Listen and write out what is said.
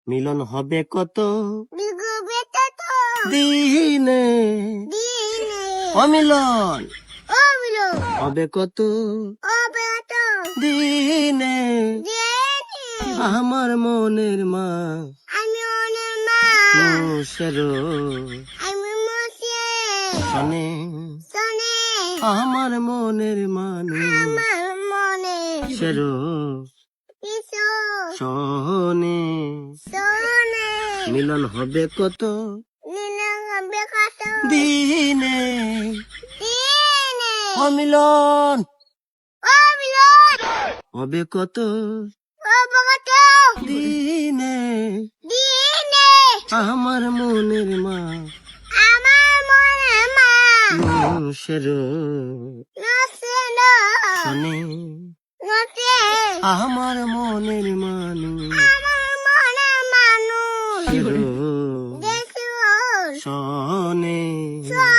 মিলন হবে কত বিগুবে তত দিনে, দিনে অমিলন ও বিলো হবে কত ও বেত দিনে, দিনে আমার মনের মা আমি অনের মা মুশের আমি মুছে শোনে, শোনে আমার মনের মানুষ আমার মনে শের কিছু শোনে, শোনে মিলন হবে কত নীলা হবে কত দিনে, দিনে অমিলন ও বিলো হবে কত ও বগত দিনে, দিনে আমার মনের মা আমার মনে মা মুশের নসে না শোনে, নসে আমার মনের মানুষ আমার মনে মানুষ শের দেশ শোনে। শোনে